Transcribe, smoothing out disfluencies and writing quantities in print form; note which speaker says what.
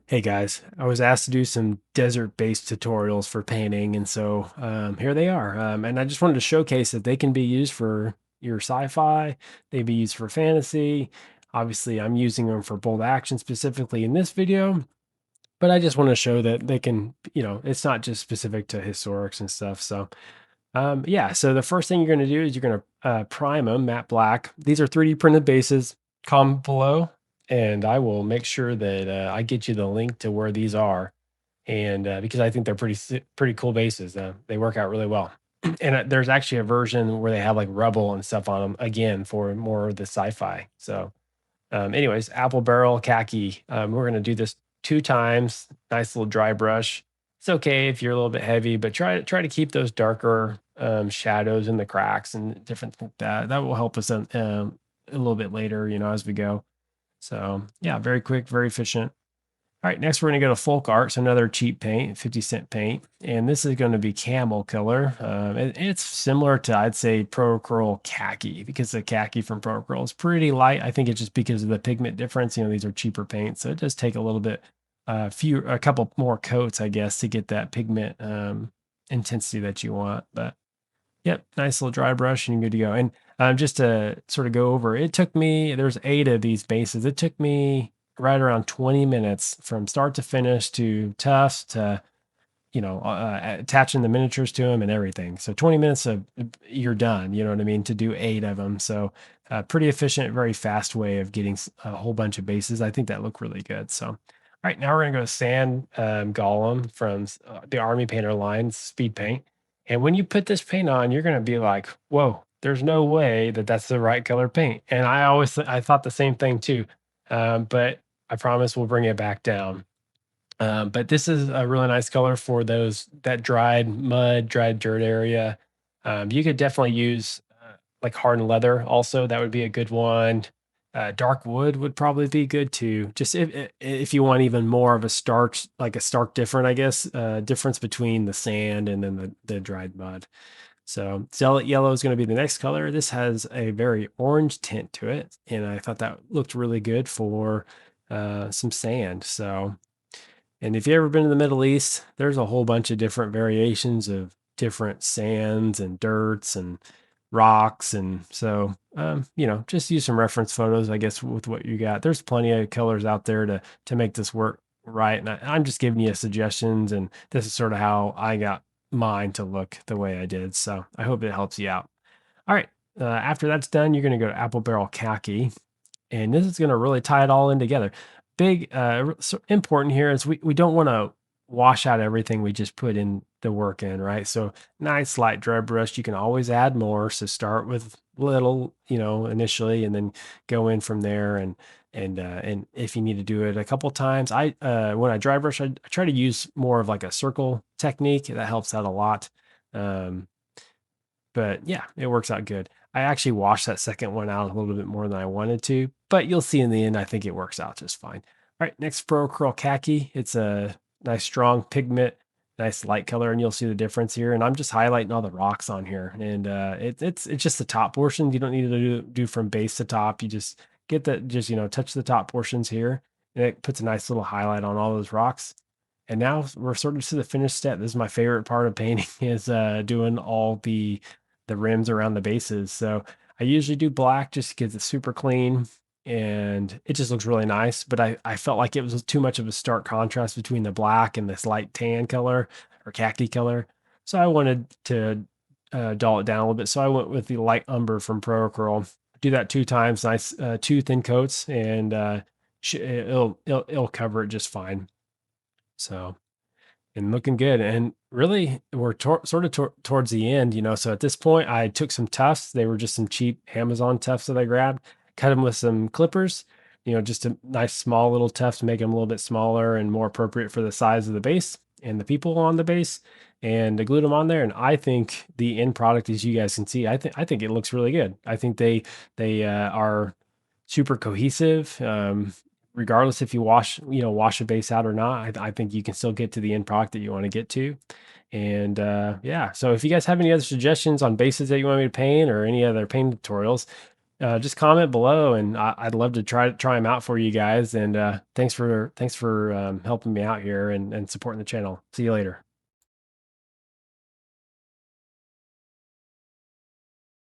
Speaker 1: Hey guys, I was asked to do some desert-based tutorials for painting, and so here they are. And I just wanted to showcase that they can be used for your sci-fi, they be used for fantasy. Obviously, I'm using them for bold action specifically in this video, but I just want to show that they can, it's not just specific to historics and stuff. So yeah, so the first thing you're going to do is you're going to prime them matte black. These are 3D printed bases. Comment below, and I will make sure that I get you the link to where these are. And because I think they're pretty cool bases, they work out really well. And there's actually a version where they have like rubble and stuff on them again for more of the sci-fi. So, anyways, apple barrel khaki. We're going to do this 2 times. Nice little dry brush. It's okay if you're a little bit heavy, but try to keep those darker shadows in the cracks and different like that. That will help us a little bit later, as we go. So yeah, very quick, very efficient. All right, next we're going to go to Folk Arts, another cheap paint, 50-cent paint. And this is going to be Camel Killer. It's similar to, I'd say, Pro Curl Khaki, because the khaki from Pro Curl is pretty light. I think it's just because of the pigment difference. These are cheaper paints, so it does take a little bit, a couple more coats, I guess, to get that pigment intensity that you want. But yep, nice little dry brush and you're good to go. And just to sort of go over, it took me, there's 8 of these bases. It took me right around 20 minutes from start to finish to tufts to, attaching the miniatures to them and everything. So 20 minutes of you're done, you know what I mean, to do 8 of them. So pretty efficient, very fast way of getting a whole bunch of bases. I think that look really good. So, all right, now we're gonna go sand Golem from the Army Painter line, speed paint. And when you put this paint on, you're gonna be like, "Whoa, there's no way that that's the right color paint." And I thought the same thing too, but I promise we'll bring it back down. But this is a really nice color for that dried mud, dried dirt area. You could definitely use like hardened leather. Also, that would be a good one. Dark wood would probably be good too. Just if you want even more of a stark different, I guess, difference between the sand and then the dried mud. So zealot yellow is going to be the next color. This has a very orange tint to it, and I thought that looked really good for some sand. So, and if you've ever been to the Middle East, there's a whole bunch of different variations of different sands and dirts and rocks. And so, just use some reference photos, I guess, with what you got. There's plenty of colors out there to make this work right. And I'm just giving you suggestions, and this is sort of how I got mine to look the way I did. So I hope it helps you out. All right. After that's done, you're going to go to apple barrel khaki, and this is going to really tie it all in together. Big important here is we don't want to wash out everything we just put in the work in, right? So nice light dry brush. You can always add more. So start with little, initially, and then go in from there. And if you need to do it a couple times, when I dry brush, I try to use more of like a circle technique. That helps out a lot. Um, but yeah, it works out good. I actually washed that second one out a little bit more than I wanted to, but you'll see in the end, I think it works out just fine. All right, next Pro Curl Khaki. It's a nice strong pigment, nice light color, and you'll see the difference here. And I'm just highlighting all the rocks on here, and it's just the top portion. You don't need to do from base to top. You just get that, just touch the top portions here, and it puts a nice little highlight on all those rocks. And now we're sort of to the finished step. This is my favorite part of painting is doing all the rims around the bases. So I usually do black just because it's super clean and it just looks really nice. But I felt like it was too much of a stark contrast between the black and this light tan color or khaki color. So I wanted to dull it down a little bit. So I went with the light umber from Pro Curl. Do that 2 times, nice 2 thin coats, and it'll cover it just fine. So, and looking good. And really, we're sort of towards the end, So at this point, I took some tufts. They were just some cheap Amazon tufts that I grabbed, cut them with some clippers, just a nice small little tuft to make them a little bit smaller and more appropriate for the size of the base and the people on the base. And I glued them on there. And I think the end product, as you guys can see, I think it looks really good. I think they are super cohesive. Regardless if you wash a base out or not, I think you can still get to the end product that you want to get to. And yeah, so if you guys have any other suggestions on bases that you want me to paint or any other paint tutorials, Just comment below, and I'd love to try them out for you guys. And thanks for helping me out here and supporting the channel. See you later.